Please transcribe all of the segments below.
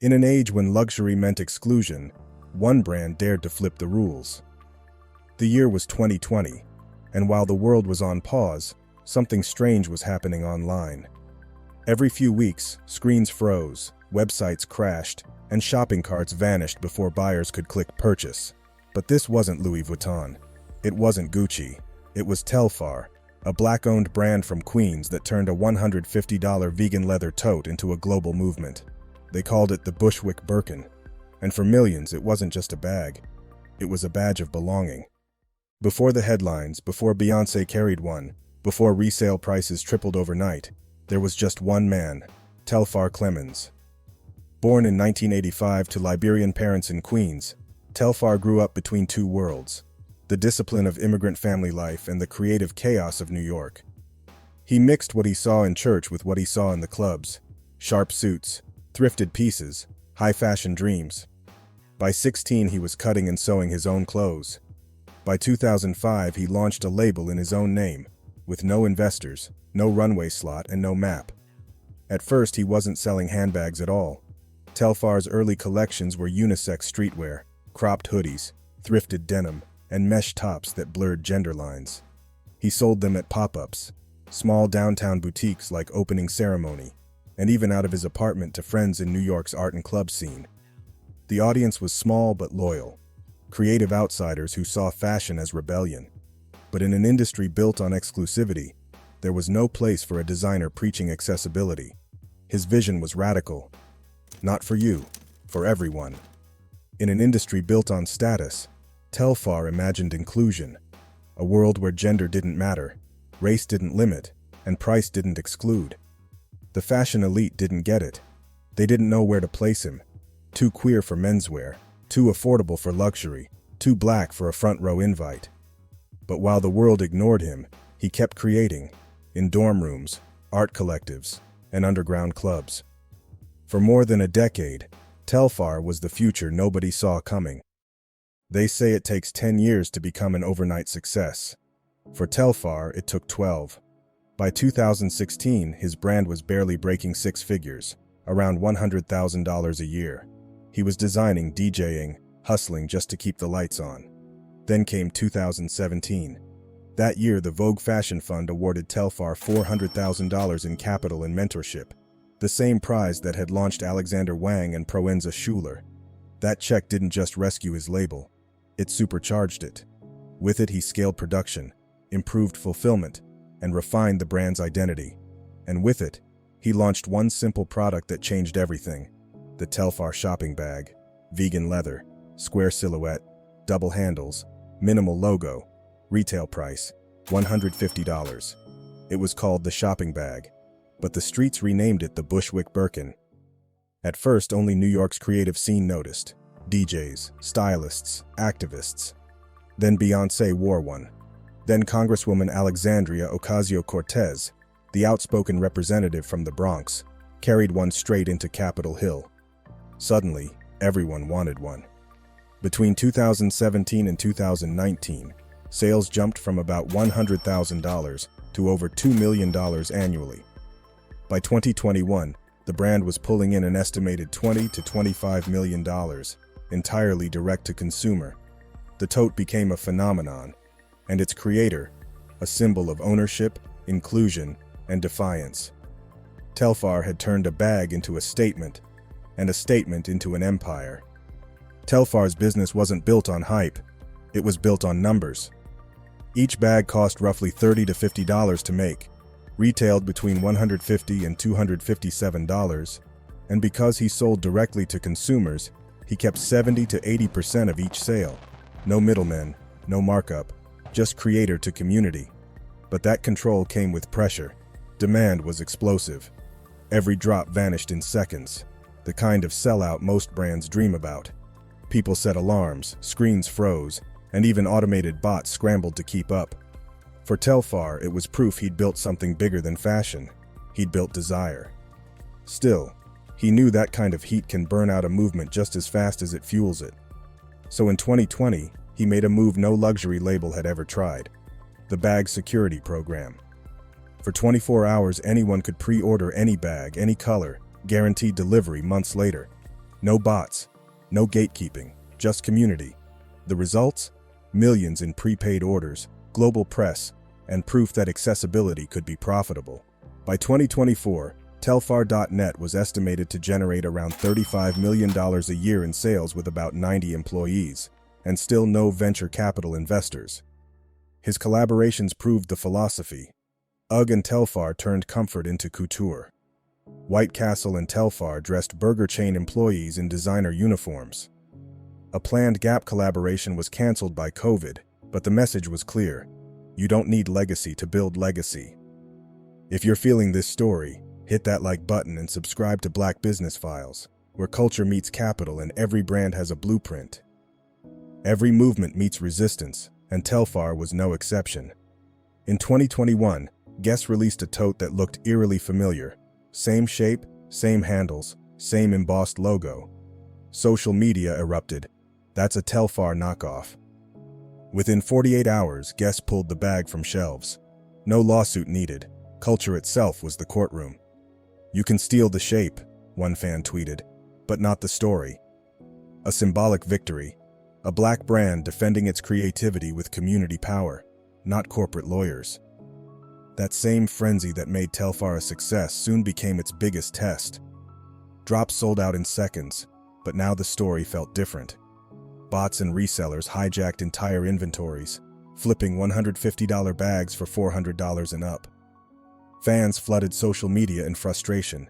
In an age when luxury meant exclusion, one brand dared to flip the rules. The year was 2020, and while the world was on pause, something strange was happening online. Every few weeks, screens froze, websites crashed, and shopping carts vanished before buyers could click purchase. But this wasn't Louis Vuitton. It wasn't Gucci. It was Telfar, a black-owned brand from Queens that turned a $150 vegan leather tote into a global movement. They called it the Bushwick Birkin. And for millions, it wasn't just a bag. It was a badge of belonging. Before the headlines, before Beyoncé carried one, before resale prices tripled overnight, there was just one man, Telfar Clemens. Born in 1985 to Liberian parents in Queens, Telfar grew up between two worlds, the discipline of immigrant family life and the creative chaos of New York. He mixed what he saw in church with what he saw in the clubs: sharp suits, thrifted pieces, high-fashion dreams. By 16, he was cutting and sewing his own clothes. By 2005, he launched a label in his own name, with no investors, no runway slot, and no map. At first, he wasn't selling handbags at all. Telfar's early collections were unisex streetwear, cropped hoodies, thrifted denim, and mesh tops that blurred gender lines. He sold them at pop-ups, small downtown boutiques like Opening Ceremony, and even out of his apartment to friends in New York's art and club scene. The audience was small but loyal, creative outsiders who saw fashion as rebellion. But in an industry built on exclusivity, there was no place for a designer preaching accessibility. His vision was radical. Not for you, for everyone. In an industry built on status, Telfar imagined inclusion, a world where gender didn't matter, race didn't limit, and price didn't exclude. The fashion elite didn't get it. They didn't know where to place him. Too queer for menswear, too affordable for luxury, too black for a front-row invite. But while the world ignored him, he kept creating, in dorm rooms, art collectives, and underground clubs. For more than a decade, Telfar was the future nobody saw coming. They say it takes 10 years to become an overnight success. For Telfar, it took 12. By 2016, his brand was barely breaking six figures, around $100,000 a year. He was designing, DJing, hustling just to keep the lights on. Then came 2017. That year, the Vogue Fashion Fund awarded Telfar $400,000 in capital and mentorship, the same prize that had launched Alexander Wang and Proenza Schuler. That check didn't just rescue his label, it supercharged it. With it, he scaled production, improved fulfillment, and refined the brand's identity. And with it, he launched one simple product that changed everything: the Telfar shopping bag. Vegan leather, square silhouette, double handles, minimal logo, retail price, $150. It was called the shopping bag, but the streets renamed it the Bushwick Birkin. At first, only New York's creative scene noticed: DJs, stylists, activists. Then Beyoncé wore one. Then Congresswoman Alexandria Ocasio-Cortez, the outspoken representative from the Bronx, carried one straight into Capitol Hill. Suddenly, everyone wanted one. Between 2017 and 2019, sales jumped from about $100,000 to over $2 million annually. By 2021, the brand was pulling in an estimated $20 to $25 million, entirely direct to consumer. The tote became a phenomenon, and its creator, a symbol of ownership, inclusion, and defiance. Telfar had turned a bag into a statement, and a statement into an empire. Telfar's business wasn't built on hype, it was built on numbers. Each bag cost roughly $30 to $50 to make, retailed between $150 and $257, and because he sold directly to consumers, he kept 70 to 80% of each sale. No middlemen, no markup, just creator to community. But that control came with pressure. Demand was explosive. Every drop vanished in seconds, the kind of sellout most brands dream about. People set alarms, screens froze, and even automated bots scrambled to keep up. For Telfar, it was proof he'd built something bigger than fashion. He'd built desire. Still, he knew that kind of heat can burn out a movement just as fast as it fuels it. So in 2020, he made a move no luxury label had ever tried: the bag security program. For 24 hours, anyone could pre-order any bag, any color, guaranteed delivery months later. No bots, no gatekeeping, just community. The results? Millions in prepaid orders, global press, and proof that accessibility could be profitable. By 2024, Telfar.net was estimated to generate around $35 million a year in sales with about 90 employees, and still no venture capital investors. His collaborations proved the philosophy. UGG and Telfar turned comfort into couture. White Castle and Telfar dressed burger chain employees in designer uniforms. A planned Gap collaboration was canceled by COVID, but the message was clear. You don't need legacy to build legacy. If you're feeling this story, hit that like button and subscribe to Black Business Files, where culture meets capital and every brand has a blueprint. Every movement meets resistance, and Telfar was no exception. In 2021, Guess released a tote that looked eerily familiar. Same shape, same handles, same embossed logo. Social media erupted. That's a Telfar knockoff. Within 48 hours, Guess pulled the bag from shelves. No lawsuit needed. Culture itself was the courtroom. You can steal the shape, one fan tweeted, but not the story. A symbolic victory. A Black brand defending its creativity with community power, not corporate lawyers. That same frenzy that made Telfar a success soon became its biggest test. Drops sold out in seconds, but now the story felt different. Bots and resellers hijacked entire inventories, flipping $150 bags for $400 and up. Fans flooded social media in frustration.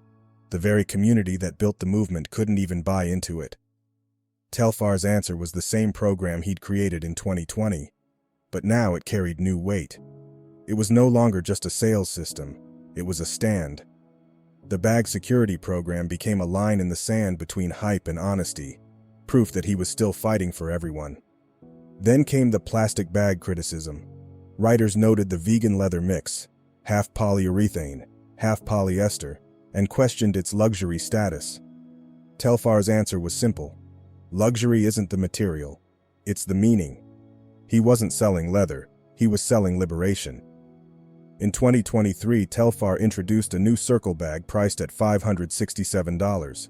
The very community that built the movement couldn't even buy into it. Telfar's answer was the same program he'd created in 2020, but now it carried new weight. It was no longer just a sales system, it was a stand. The bag security program became a line in the sand between hype and honesty, proof that he was still fighting for everyone. Then came the plastic bag criticism. Writers noted the vegan leather mix, half polyurethane, half polyester, and questioned its luxury status. Telfar's answer was simple. Luxury isn't the material, it's the meaning. He wasn't selling leather, he was selling liberation. In 2023, Telfar introduced a new circle bag priced at $567.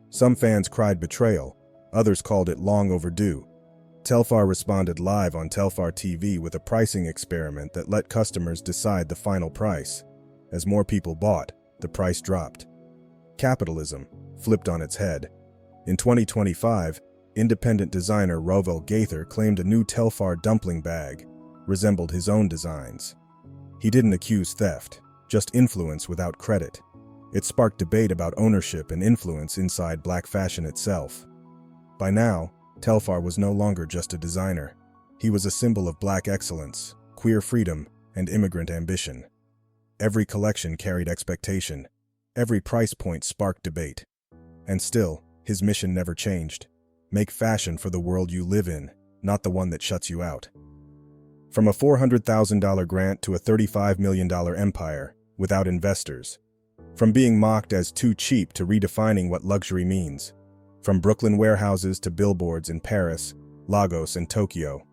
Some fans cried betrayal, others called it long overdue. Telfar responded live on Telfar TV with a pricing experiment that let customers decide the final price. As more people bought, the price dropped. Capitalism flipped on its head. In 2025, independent designer Rovel Gaither claimed a new Telfar dumpling bag resembled his own designs. He didn't accuse theft, just influence without credit. It sparked debate about ownership and influence inside Black fashion itself. By now, Telfar was no longer just a designer. He was a symbol of Black excellence, queer freedom, and immigrant ambition. Every collection carried expectation. Every price point sparked debate. And still, his mission never changed. Make fashion for the world you live in, not the one that shuts you out. From a $400,000 grant to a $35 million empire, without investors. From being mocked as too cheap to redefining what luxury means. From Brooklyn warehouses to billboards in Paris, Lagos, and Tokyo.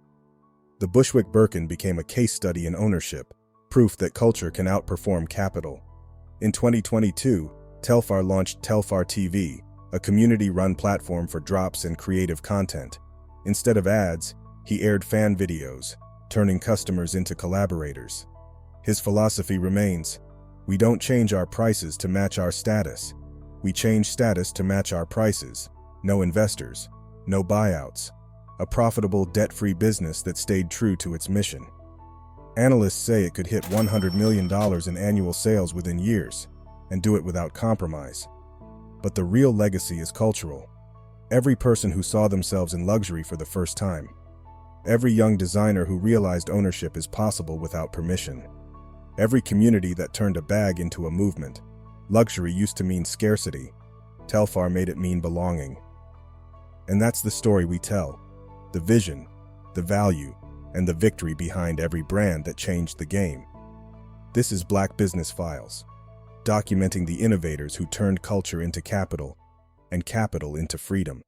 The Bushwick Birkin became a case study in ownership, proof that culture can outperform capital. In 2022, Telfar launched Telfar TV, a community-run platform for drops and creative content. Instead of ads, he aired fan videos, turning customers into collaborators. His philosophy remains, we don't change our prices to match our status. We change status to match our prices. No investors, no buyouts. A profitable, debt-free business that stayed true to its mission. Analysts say it could hit $100 million in annual sales within years, and do it without compromise. But the real legacy is cultural. Every person who saw themselves in luxury for the first time. Every young designer who realized ownership is possible without permission. Every community that turned a bag into a movement. Luxury used to mean scarcity. Telfar made it mean belonging. And that's the story we tell. The vision, the value, and the victory behind every brand that changed the game. This is Black Business Files, documenting the innovators who turned culture into capital, and capital into freedom.